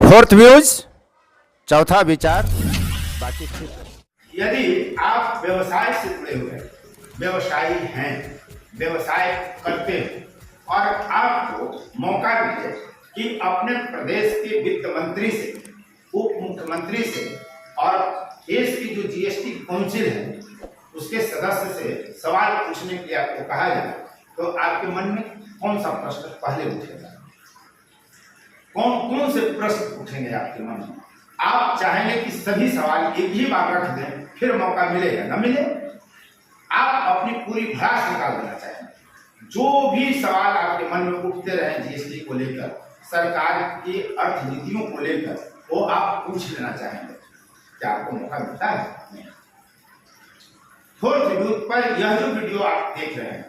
Fourth views, चौथा विचार, बाकी यदि आप व्यवसाय से जुड़े हुए व्यवसायी हैं, व्यवसाय करते हैं और आपको मौका मिले कि अपने प्रदेश के वित्त मंत्री से, उप मुख्यमंत्री से और देश की जो जीएसटी काउंसिल है उसके सदस्य से सवाल पूछने के लिए आपको कहा जाए तो आपके मन में कौन सा प्रश्न पहले उठेगा? कौन कौन से प्रश्न उठेंगे आपके मन में? आप चाहेंगे कि सभी सवाल एक ही बार रख दें, फिर मौका मिलेगा न मिले? आप अपनी पूरी भड़ास निकाल देना चाहेंगे। जो भी सवाल आपके मन में उठते रहे जीएसटी को लेकर, सरकार की अर्थनीतियों को लेकर, वो आप पूछ लेना चाहेंगे। क्या आपको मौका मिलता है? नहीं। फोर्थ व्यूज पर यह जो वीडियो आप देख रहे हैं,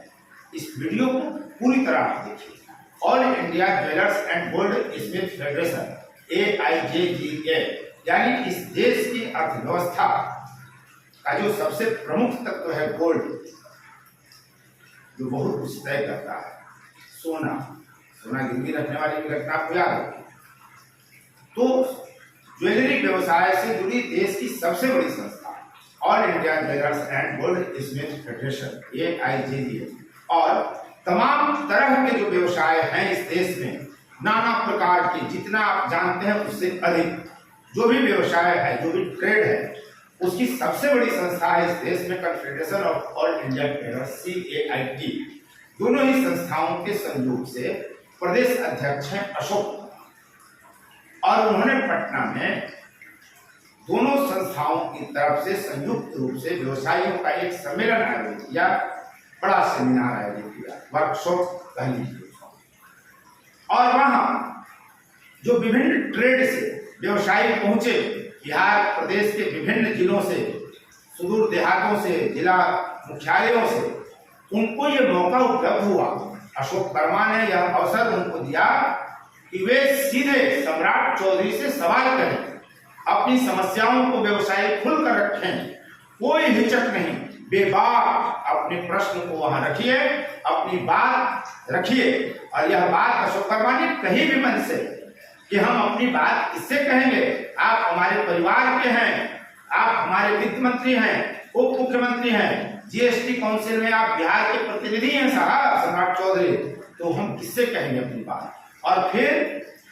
इस वीडियो को पूरी तरह आप देखिए। All India jewellers and gold Smith federation AIJGA यानी इस देश की अर्थव्यवस्था का जो सबसे प्रमुख तत्व है गोल्ड, जो बहुत कुछ तय करता है, सोना गिरवी रखने वाली भी घटना आपको याद होगी। तो ज्वेलरी व्यवसाय से जुड़ी देश की सबसे बड़ी संस्था all India jewellers and gold Smith federation AIJGA और तमाम तरह के जो व्यवसाय हैं इस देश में, नाना प्रकार के, जितना आप जानते हैं उससे अधिक जो भी व्यवसाय है, जो भी ट्रेड है, उसकी सबसे बड़ी संस्था है इस देश में confederation of all India traders CAIT। दोनों ही संस्थाओं के संयोग से प्रदेश अध्यक्ष हैं अशोक, और उन्होंने पटना में दोनों संस्थाओं की तरफ से संयुक्त रूप से व्यवसायियों का एक सम्मेलन आयोजित किया, बड़ा सेमिनार आयोजित किया, वर्कशॉप कहनी। और वहां जो विभिन्न ट्रेड से व्यवसायी पहुंचे, बिहार प्रदेश के विभिन्न जिलों से, सुदूर देहातों से, जिला मुख्यालयों से, उनको ये मौका उपलब्ध हुआ। अशोक वर्मा ने यह अवसर उनको दिया कि वे सीधे सम्राट चौधरी से सवाल करें, अपनी समस्याओं को व्यवसायी खुलकर रखें, कोई हिचक नहीं, बेबाक अपने प्रश्न को वहां रखिए, अपनी बात रखिए। और यह बात अशोक वर्मा ने कही भी मन से कि हम अपनी बात किससे कहेंगे? आप हमारे परिवार के हैं, आप हमारे वित्त मंत्री हैं, उप मुख्यमंत्री हैं, जीएसटी काउंसिल में आप बिहार के प्रतिनिधि हैं साहब सम्राट चौधरी, तो हम किससे कहेंगे अपनी बात? और फिर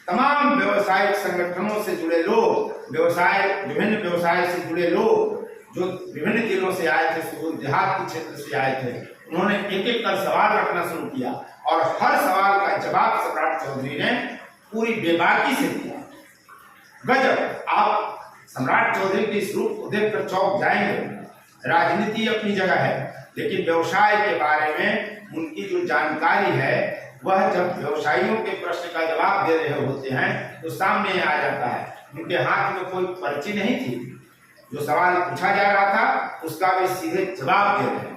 तमाम व्यवसायिक संगठनों से जुड़े लोग, विभिन्न व्यवसाय से जुड़े लोग जो विभिन्न जिलों से आए थे, सुदूर देहात के क्षेत्र से आए थे, उन्होंने एक एक कर सवाल रखना शुरू किया और हर सवाल का जवाब सम्राट चौधरी ने पूरी बेबाकी से दिया। गजब! आप सम्राट चौधरी के इस रूप को देखकर चौंक जाएंगे। राजनीति अपनी जगह है, लेकिन व्यवसाय के बारे में उनकी जो जानकारी है वह जब व्यवसायियों के प्रश्न का जवाब दे रहे होते हैं तो सामने आ जाता है। उनके हाथ में कोई पर्ची नहीं थी, जो सवाल पूछा जा रहा था उसका वे सीधे जवाब दे रहे हैं।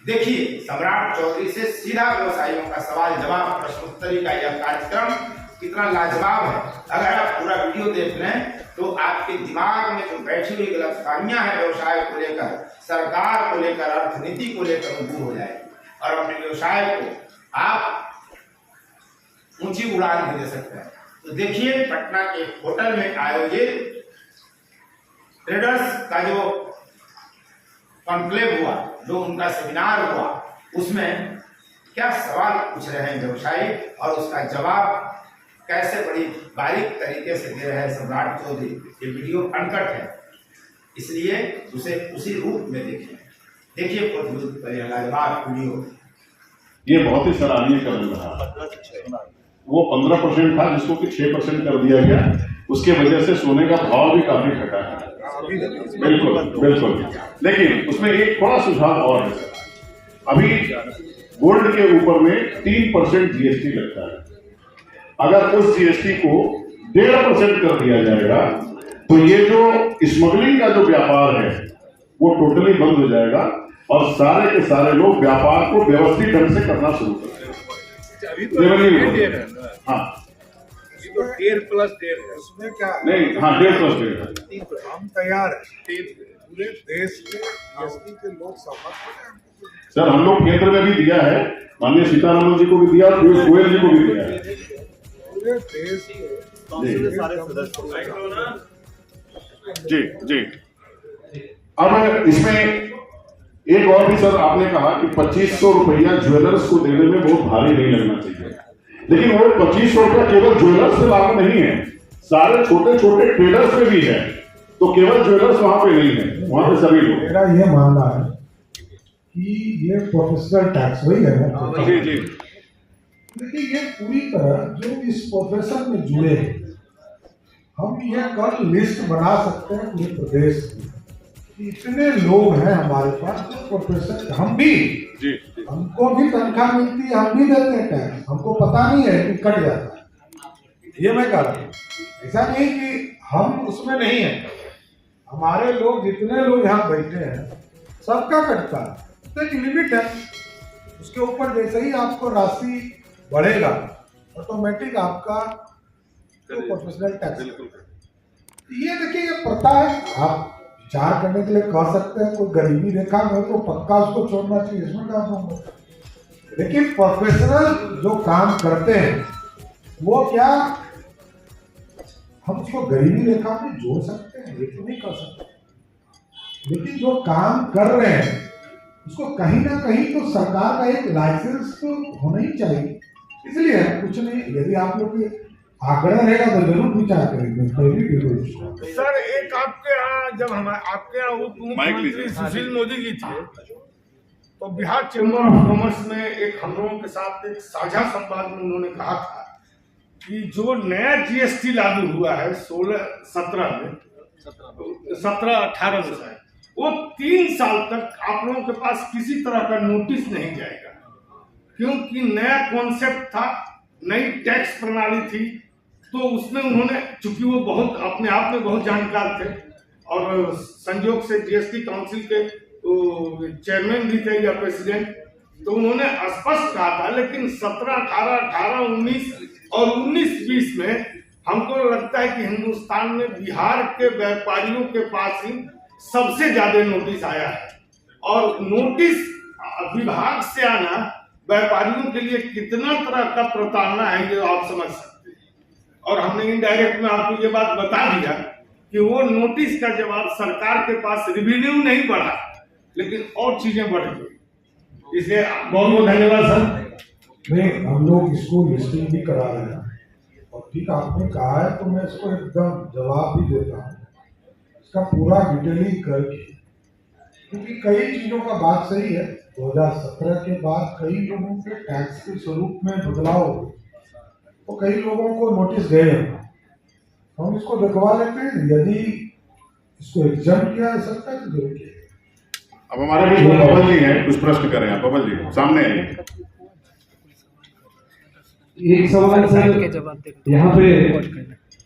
देखिए, सम्राट चौधरी से सीधा व्यवसायियों का सवाल जवाब प्रश्नोत्तरी का यह कार्यक्रम कितना लाजवाब है। अगर आप पूरा वीडियो देख लें तो आपके दिमाग में जो बैठी हुई गलतफहमियां हैं व्यवसाय को लेकर, सरकार को लेकर, अर्थनीति को लेकर, दूर हो जाएगी और अपने व्यवसाय को आप ऊंची उड़ान भी दे सकते हैं। तो देखिए, पटना के होटल में आयोजित ट्रेडर्स का जो कॉन्क्लेव हुआ, जो उनका सेमिनार हुआ, उसमें क्या सवाल पूछ रहे हैं व्यवसायी और उसका जवाब कैसे बड़ी बारीक तरीके से दे रहे हैं सम्राट चौधरी। ये वीडियो अनकट है, इसलिए उसे उसी रूप में देखें। देखिए लाजवाब वीडियो। ये बहुत ही सराहनीय कदम रहा। वो 15% था जिसको कि 6% कर दिया गया, उसके वजह से सोने का भाव भी काफी घटा है। बिल्कुल। लेकिन उसमें एक थोड़ा सुझाव और है। अभी गोल्ड के ऊपर में 3% जीएसटी लगता है। अगर उस जीएसटी को 1.5% कर दिया जाएगा तो ये जो स्मगलिंग का जो व्यापार है वो टोटली बंद हो जाएगा और सारे के सारे लोग व्यापार को व्यवस्थित ढंग से करना शुरू कर देंगे। हाँ, तो 1.5+1.5 है, उसमें क्या नहीं, हाँ 1.5+1.5 है। हम तैयार है, पूरे देश के जीएसटी के लोग समर्थ हैं। सर, हम लोग केंद्र में भी दिया है, माननीय सीतारमण जी को भी दिया, पीयूष गोयल जी को भी दिया है। पूरे देश के काउंसिल के सारे सदस्य। जी जी। अब इसमें एक और भी सर, आपने कहा कि 2500 रुपया ज्वेलर्स को देने में बहुत भारी नहीं लगना चाहिए, लेकिन वो 2500 रुपया केवल ज्वेलर्स पे लागू नहीं है, सारे छोटे छोटे ट्रेडर्स पे भी है। तो केवल ज्वेलर्स वहां पे नहीं है, वहां पे सभी लोग। मेरा ये मानना है कि ये प्रोफेशनल टैक्स वही है ना। जी जी। लेकिन ये पूरी तरह जो इस प्रोफेशन में जुड़े हैं, हम ये कल लिस्ट बना सकते हैं पूरे प्रदेश में कि इतने लोग हैं हमारे पास जो प्रोफेशन, हम भी जी हमको भी तनख्वाह मिलती है, हम भी देते हैं टैक्स, हमको पता नहीं है कि कट जाता है। ये मैं कह रहा हूँ, ऐसा नहीं कि हम उसमें नहीं है, हमारे लोग जितने लोग यहाँ बैठे हैं सबका कटता है, तो एक लिमिट है, उसके ऊपर जैसे ही आपको राशि बढ़ेगा ऑटोमेटिक आपका जो प्रोफेशनल टैक्स। ये देखिए ये प्रथा है, आप विचार करने के लिए कह सकते हैं, कोई गरीबी रेखा में तो पक्का उसको छोड़ना चाहिए, इसमें क्या होगा। लेकिन प्रोफेशनल जो काम करते हैं वो क्या हम उसको गरीबी रेखा में जोड़ सकते हैं, ये तो नहीं कर सकते, लेकिन जो काम कर रहे हैं उसको कहीं ना कहीं तो सरकार का एक लाइसेंस तो होना ही चाहिए। इसलिए कुछ नहीं, यदि आप लोग की आग्रह रहेगा तो जरूर विचार करेंगे। सर एक आपके यहाँ जब हम आपके यहाँ उप मुख्यमंत्री सुशील मोदी जी थे तो बिहार चैम्बर ऑफ कॉमर्स में एक हम लोगों के साथ एक साझा संवाद में उन्होंने कहा था कि जो नया जीएसटी लागू हुआ है 16-17 में 17-18 में, वो 3 साल तक आप लोगों के पास किसी तरह का नोटिस नहीं जाएगा, क्योंकि नया कॉन्सेप्ट था, नई टैक्स प्रणाली थी। तो उसमें उन्होंने, चूंकि वो बहुत अपने आप में बहुत जानकार थे और संयोग से जीएसटी काउंसिल के चेयरमैन भी थे या प्रेसिडेंट, तो उन्होंने स्पष्ट कहा था। लेकिन 17-18, 18-19 और 19-20 में हमको लगता है कि हिंदुस्तान में बिहार के व्यापारियों के पास ही सबसे ज्यादा नोटिस आया है, और नोटिस विभाग से आना व्यापारियों के लिए कितना तरह का प्रताड़ना है ये आप समझ सकते हैं। और हमने इनडायरेक्ट में आपको ये बात बता दिया कि वो नोटिस का जवाब सरकार के पास रेवेन्यू नहीं बढ़ा, लेकिन और चीजें बढ़ गई। इसलिए बहुत बहुत धन्यवाद सर। नहीं, हम लोग इसको लिस्टिंग भी करा रहे हैं, और ठीक आपने कहा है तो मैं इसको एकदम जवाब भी देता हूँ, इसका पूरा डिटेलिंग करके, क्योंकि कई चीजों का बात सही है। 2017 के बाद कई लोगों के टैक्स के स्वरूप में बदलाव हुए, तो कई लोगों को नोटिस गए हैं, हम इसको दिखवा लेते हैं, यदि इसको एग्जाम किया जा सकता है तो जरूर किया। अब हमारे बीच में बबल जी हैं, कुछ प्रश्न करें आप। बबल जी सामने आइए। एक सवाल सर, यहाँ पे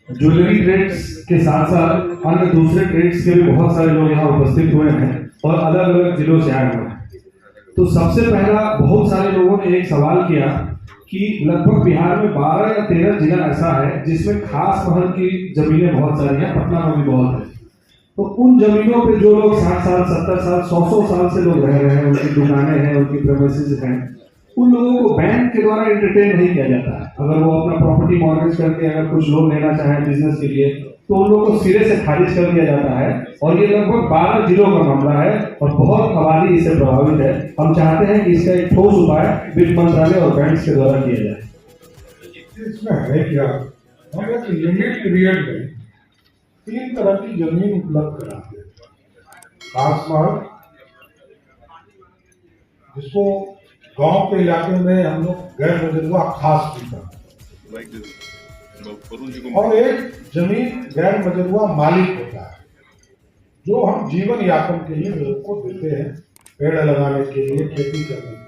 ज्वेलरी ट्रेड्स के साथ साथ अन्य दूसरे ट्रेड्स के भी बहुत सारे लोग यहाँ उपस्थित हुए हैं और अलग अलग जिलों से आए हुए हैं। तो सबसे पहला, बहुत सारे लोगों ने एक सवाल किया कि लगभग बिहार में 12 या 13 जिला ऐसा है जिसमें खास महल की जमीनें बहुत सारी हैं, पटना में भी बहुत है। तो उन जमीनों पे जो लोग 60 साल, 70 साल, 100 साल से लोग रह रहे हैं, उनकी दुकानें हैं, उनकी प्रेमिसेस हैं, उन लोगों को बैंक के द्वारा एंटरटेन नहीं किया जाता है। अगर वो अपना प्रॉपर्टी मॉर्गेज करके अगर कुछ लोन लेना चाहें बिजनेस के लिए, तो उन लोगों को सिरे से खारिज कर दिया जाता है। और ये लगभग 12 जिलों का मामला है और बहुत आबादी इससे प्रभावित है। हम चाहते हैं कि इसका एक ठोस उपाय वित्त मंत्रालय और बैंक के द्वारा किया जाए। इसमें है क्या, हम एक लिमिट पीरियड में 3 तरह की जमीन उपलब्ध कराते हैं। खास महल, जिसको गांव के इलाके में हम लोग गैर मजरूआ खास पीता, और एक जमीन गैर मजरूआ मालिक होता है जो हम जीवन यापन के लिए लोगों को देते हैं, पेड़ लगाने के लिए, खेती करने के लिए।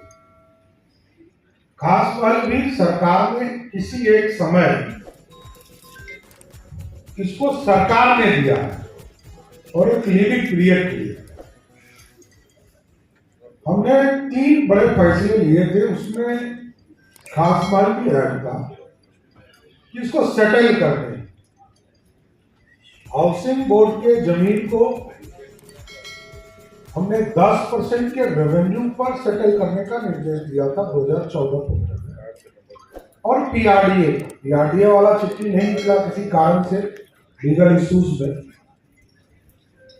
खास महल भी सरकार ने किसी एक समय इसको सरकार ने दिया है और एक लिमिट पीरियड के लिए हमने 3 बड़े फैसले लिए थे। उसमें खास महल भी है का कि इसको सेटल करने, हाउसिंग बोर्ड के जमीन को हमने 10% के रेवेन्यू पर सेटल करने का निर्देश दिया था 2014-15 में, और पीआरडीए वाला चिट्ठी नहीं निकला किसी कारण से, लीगल इश्यूज में।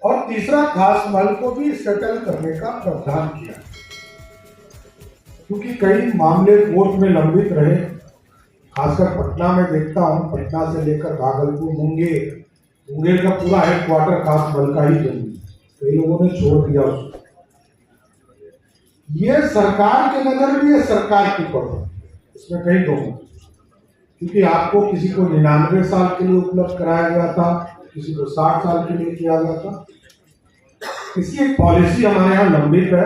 और तीसरा, खास महल को भी सेटल करने का प्रावधान किया, क्योंकि कई मामले कोर्ट में लंबित रहे। खासकर पटना में देखता हूँ, पटना से लेकर भागलपुर, मुंगेर का पूरा हेडक्वार्टर खास महल का ही जमीन, कई लोगों ने छोड़ दिया उसको। ये सरकार के नजर में, ये सरकार की पकड़, इसमें कहीं दो, क्योंकि आपको किसी को 99 साल के लिए उपलब्ध कराया गया था, किसी को 60 साल के लिए किया गया था। इसकी एक पॉलिसी हमारे यहाँ लंबित है।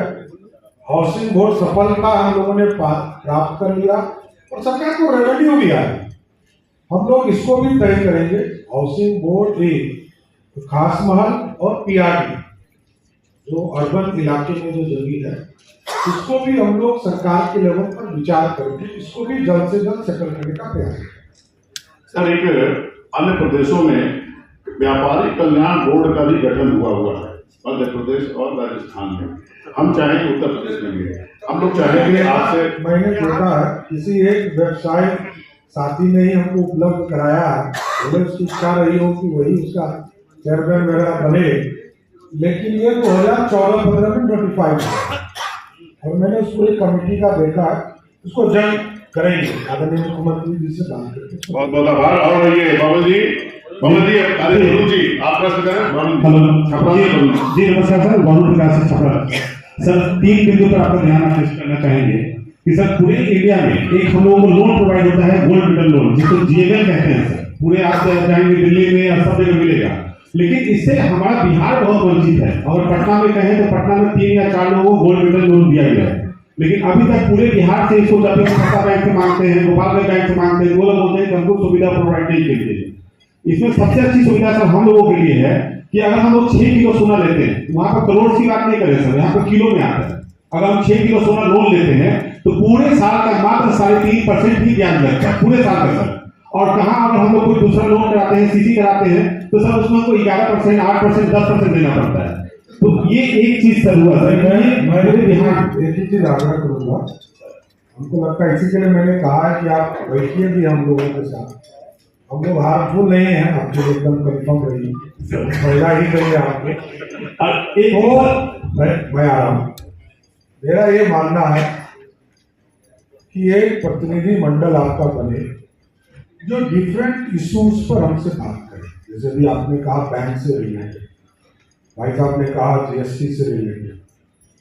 हाउसिंग बोर्ड सफलता हम लोगों ने प्राप्त कर लिया और सरकार को रेवेन्यू भी आया। हम लोग इसको भी तय करेंगे, हाउसिंग बोर्ड एक खास महल और पीआरडी जो अर्बन इलाके में जो जमीन है, इसको भी हम लोग सरकार के लेवल पर विचार करेंगे, इसको भी जल्द से जल्द सेटल करने का प्रयास करेंगे। सर, एक अन्य प्रदेशों में व्यापारी कल्याण बोर्ड का भी गठन हुआ है, मध्य प्रदेश और राजस्थान में। हम चाहेंगे उत्तर प्रदेश में भी, हम लोग चाहेंगे आपसे। मैंने देखा है किसी एक व्यवसाय साथी ने ही हमको उपलब्ध कराया है, बोले उसकी इच्छा रही हो कि वही उसका चेयरमैन वगैरह बने, लेकिन ये 2014-15 में नोटिफाइड है और मैंने उस पूरी कमेटी का देखा है, उसको जल्द करेंगे, आदरणीय मुख्यमंत्री जी से बात करके। बहुत बहुत आभार। और ये बाबू जी आप प्रश्न करें। जी नमस्कार सर, बाबू प्रकाश छपरा। सर, 3 बिंदु पर आपका ध्यान आकर्षित करना चाहेंगे कि सर पूरे इंडिया में एक हम लोगों को लोन प्रोवाइड होता है, गोल्ड मेडल लोन, जिसको जीएमएल कहते हैं सर। पूरे आप जाएंगे दिल्ली में या सब जगह मिलेगा, लेकिन इससे हमारा बिहार बहुत वंचित है। और पटना में कहें तो पटना में 3 या 4 लोगों को गोल्ड मेडल लोन दिया गया है, लेकिन अभी तक पूरे बिहार से इसको जब खाता बैंक से मांगते हैं, गोपालगंज बैंक से मांगते हैं, वो लोग बोलते हैं कि हमको सुविधा प्रोवाइड नहीं की गई। इसमें सबसे अच्छी सुविधा सर हम लोगों के लिए है कि अगर हम लोग 6 किलो सोना लेते हैं, वहां पर करोड़ की बात नहीं करें सर, यहाँ पर किलो में आता है। अगर हम 6 किलो सोना लोन लेते हैं तो पूरे साल का मात्र 3.5% ही ब्याज लगता है, पूरे साल का सर। और कहाँ अगर हम लोग कोई दूसरा लोन कराते हैं, सीसी कराते हैं, तो सर उसमें हमको 11%, 8%, 10% देना पड़ता है। तो ये एक चीज सर हुआ सर। मैं बिहार एक ही चीज आग्रह करूंगा, हमको लगता है इसी के लिए मैंने कहा है कि आप बैठिए भी हम लोगों के साथ। हम लोग हार्मफुल नहीं है, आपको एकदम कंफर्म रहिए, पहला ही करिए आपको। मैं आ रहा हूँ, मेरा ये मानना है कि एक प्रतिनिधि मंडल आपका बने जो डिफरेंट इश्यूज पर हमसे बात करे। जैसे भी आपने कहा बैंक से रिलेटेड, भाई साहब ने कहा जीएसटी से रिलेटेड,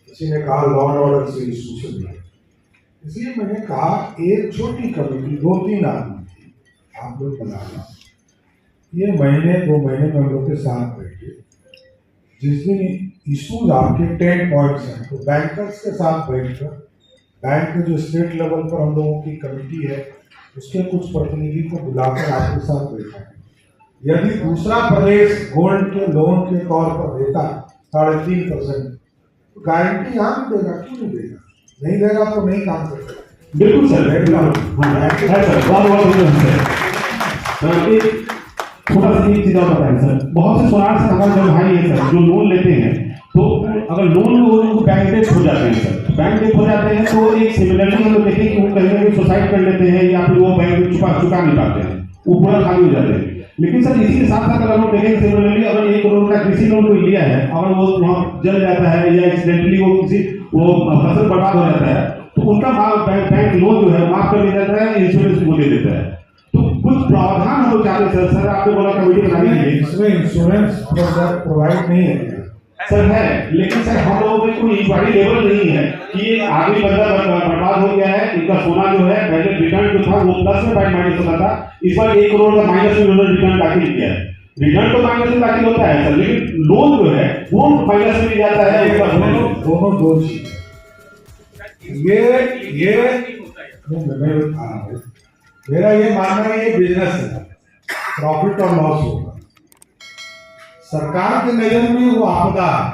किसी ने कहा लॉ एंड ऑर्डर से इशू से रिलेटेड। इसलिए मैंने कहा एक छोटी कमेटी 2-3 आदमी आप लोग बना लो, ये 2 महीने में हम लोग के साथ बैठे, जिस दिन इशूज आपके 10 पॉइंट्स हैं तो बैंकर्स के साथ बैठकर, बैंक के जो स्टेट लेवल पर हम लोगों की कमेटी है उसके कुछ प्रतिनिधि को बुलाकर आपके साथ बैठा है। यदि दूसरा प्रदेश गोल्ड के लोन के तौर पर देता 3.5%, तो गारंटी यहाँ भी देगा, क्यों नहीं देगा? नहीं देगा तो नहीं काम कर सकता। बिल्कुल सर, थोड़ा सा एक चीज और बताएं सर। बहुत से सोनार से हमारे जो भाई है सर, जो लोन लेते हैं, तो अगर लोन को बैंक डेट हो जाते हैं सर, बैंक डेट हो जाते हैं तो एक सिमिलरली हम लोग देखें कि वो कहीं ना कहीं सुसाइड कर लेते हैं या फिर वो बैंक चुका नहीं पाते हैं, वो पूरा खाली हो जाते हैं। लेकिन सर इसी के साथ साथ अगर हम देखें सिमिलरली अगर 1 करोड़ का कृषि लोन कोई लिया है, अगर वो वहाँ जल जाता है या एक्सीडेंटली वो फसल बर्बाद हो जाता है, तो उनका बैंक लोन जो है माफ कर दिया जाता है, इंश्योरेंस को दे देता है। तो कुछ प्रावधान हम लोग चाहते हैं सर। आपने बोला कमेटी बनानी है, इसमें इंश्योरेंस प्रोवाइड नहीं है सर, है, लेकिन सर हम लोगों में कोई इंक्वायरी लेवल नहीं है कि ये आगे बंदा बर्बाद हो गया है, इनका सोना जो है पहले रिटर्न जो था वो प्लस में माइनस होता था, इस बार 1 करोड़ का माइनस में उन्होंने रिटर्न दाखिल किया है। रिटर्न तो माइनस में दाखिल होता है सर, लेकिन लोन जो है वो माइनस में जाता है। दोनों दो चीज, ये मेरा ये मानना है ये बिजनेस है, प्रॉफिट और लॉस होगा। सरकार के नजर में वो आपदा है,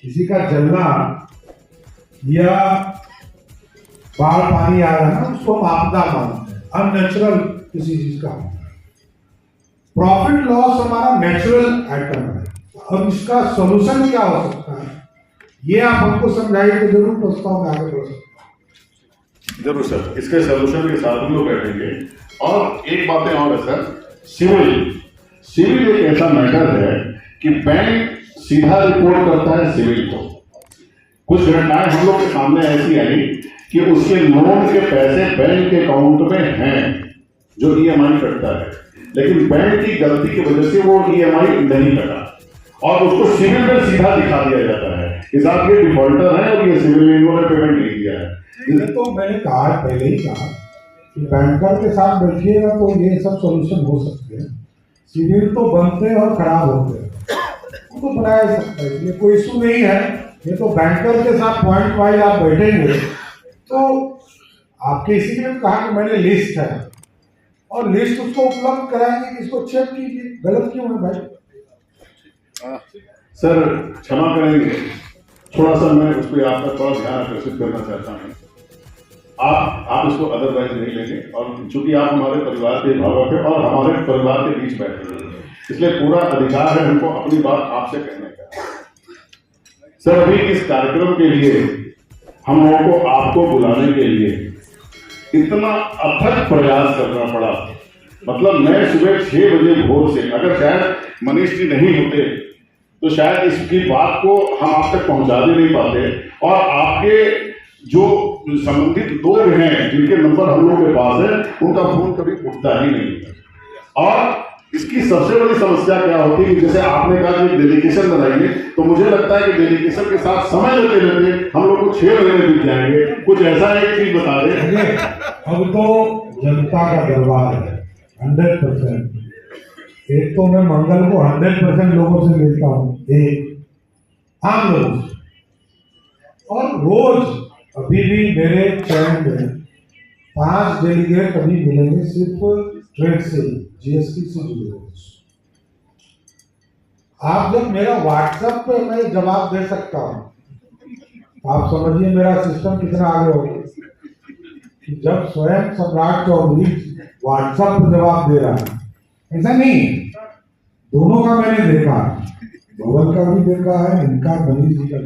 किसी का जलना या बाढ़ पानी आ रहा है उसको हम आपदा मानते हैं, अननेचुरल किसी चीज का होता है। प्रॉफिट लॉस हमारा नेचुरल आइटम है। अब इसका सोल्यूशन क्या हो सकता है ये आप हमको समझाइए तो जरूर प्रस्ताव में आगे बढ़ सकता है। जरूर सर, इसके सोल्यूशन के साथ हम लोग बैठेंगे। और एक बातें और है सर, सिविल एक ऐसा मैटर है कि बैंक सीधा रिपोर्ट करता है सिविल को। कुछ घटनाएं हम लोग के सामने ऐसी आई कि उसके लोन के पैसे बैंक के अकाउंट में हैं जो ईएमआई कटता है, लेकिन बैंक की गलती की वजह से वो ईएमआई नहीं कटा और उसको सिविल में सीधा दिखा दिया जाता है कि साहब ये डिफॉल्टर है और ये सिविल में इन्होंने पेमेंट नहीं दिया है। ये तो मैंने कहा पहले ही कहा कि बैंकर के साथ बैठिएगा तो ये सब सॉल्यूशन हो सकते हैं। सिविल तो बनते हैं और खराब होते हैं, वो तो बनाया जा सकता है, ये कोई इशू नहीं है। ये तो बैंकर के साथ पॉइंट वाइज आप बैठेंगे तो आपके, इसीलिए कहा कि मैंने लिस्ट है और लिस्ट उसको उपलब्ध कराएंगे कि इसको चेक कीजिए, गलत क्यों है भाई। सर क्षमा करेंगे, थोड़ा सा मैं उस पर आपका थोड़ा ध्यान आकर्षित करना चाहता हूँ। आप इसको अदरवाइज नहीं लेंगे और चूंकि आप हमारे परिवार के भावक हैं और हमारे परिवार के बीच बैठे हैं, इसलिए पूरा अधिकार है हमको अपनी बात आपसे कहने का। सर अभी इस कार्यक्रम के लिए हम लोगों को आपको बुलाने के लिए इतना अथक प्रयास करना पड़ा। मतलब मैं सुबह 6 बजे भोर से, अगर शायद मनीष जी नहीं होते तो शायद इसकी बात को हम आप तक पहुंचा भी नहीं पाते और आपके जो संबंधित लोग हैं जिनके नंबर हम लोगों के पास है उनका फोन कभी उठता ही नहीं है। और इसकी सबसे बड़ी समस्या क्या होती है कि जैसे आपने कहा कि डेलीगेशन बनाइए, तो मुझे लगता है कि डेलीगेशन के साथ समय लेते लेते हम लोग को 6 महीने बीत जाएंगे। कुछ ऐसा एक चीज बता दें। अब तो जनता का दरबार है 100%। एक तो मैं मंगल को 100% लोगों से मिलता हूँ, एक आम लोगों से, और रोज अभी भी मेरे चैन में 5 डेलीगेट अभी मिलेंगे सिर्फ ट्रेड से, जीएसटी से जुड़े। आप जब मेरा व्हाट्सएप पे मैं जवाब दे सकता हूँ, आप समझिए मेरा सिस्टम कितना आगे हो गया कि जब स्वयं सम्राट चौधरी व्हाट्सएप पे जवाब दे रहा है। ऐसा नहीं, दोनों का मैंने देखा, भवन का भी देखा है, इनका मनीष जी का,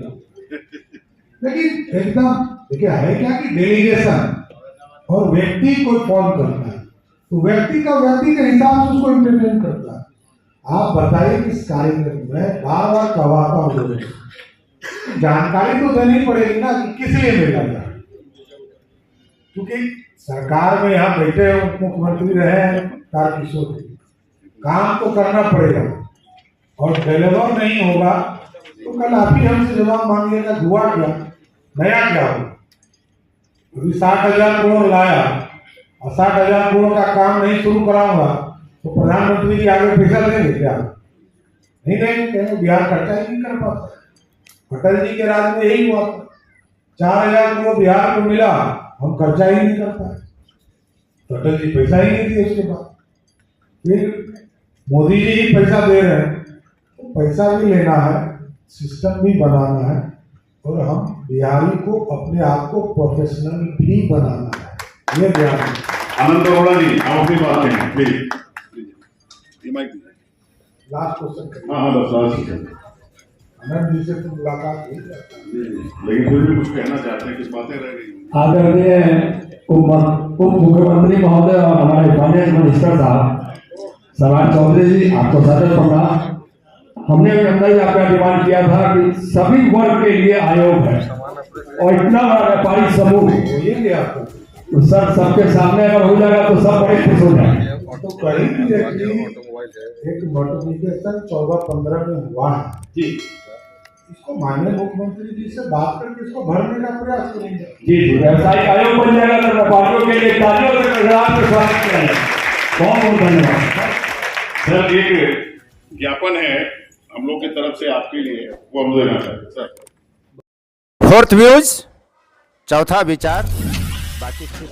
लेकिन एकदम देखिए है क्या कि डेलीगेशन और व्यक्ति कोई फोन करता है तो व्यक्ति के हिसाब से उसको इंटरटेन करता है। आप बताइए किस कार्यक्रम में बार बार कहवाता हूँ, जानकारी तो देनी पड़ेगी ना कि किस लिए मिला जाए, क्योंकि सरकार में यहाँ बैठे मुख्यमंत्री रहे हैं तारकिशोर, काम तो करना पड़ेगा और डिलीवर नहीं होगा तो कल आप ही हमसे जवाब मांगिएगा हुआ क्या, नया क्या हो। अभी 60,000 करोड़ लाया और 60,000 करोड़ का काम नहीं शुरू कराऊंगा तो प्रधानमंत्री जी आगे पैसा देंगे क्या? नहीं देंगे, कहेंगे बिहार खर्चा ही नहीं कर पाता। अटल जी के राज में यही हुआ था, 4,000 करोड़ बिहार को मिला, हम खर्चा ही नहीं कर पाए, तो अटल जी पैसा ही नहीं दिए। उसके बाद फिर मोदी जी ही पैसा दे रहे हैं, तो पैसा भी लेना है, सिस्टम भी बनाना है और हम बिहारी को अपने आप को प्रोफेशनल भी बनाना है, ये ध्यान रखें। आनंद अरोड़ा जी आप अपनी बात कहें प्लीज। Last question. हाँ बस लास्ट। आनंद जी से तो मुलाकात हुई, लेकिन फिर भी कुछ कहना चाहते हैं, कुछ बातें रह गई। आदरणीय उप मुख्यमंत्री महोदय और हमारे फाइनेंस मिनिस्टर साहब सम्राट चौधरी जी, आपको सदर प्रणाम। हमने भी अंदर ही आपका डिमांड किया था कि सभी वर्ग के लिए आयोग है और इतना बड़ा व्यापारिक समूह तो सर सबके सामने अगर हो जाएगा तो सब बड़े खुश हो जाएंगे। तो कहीं भी एक नोटिफिकेशन 14-15 में हुआ है जी, इसको माननीय मुख्यमंत्री जी से बात करके इसको भरने का प्रयास करेंगे। जी जी, व्यवसायिक आयोग बन जाएगा तो व्यापारियों के लिए तालियों से गुजरात में स्वागत किया जाए। बहुत बहुत धन्यवाद सर। एक ज्ञापन है हम लोग की तरफ से आपके लिए, वो हम देना चाहते हैं सर। 4th व्यूज, चौथा विचार, बाकी फिर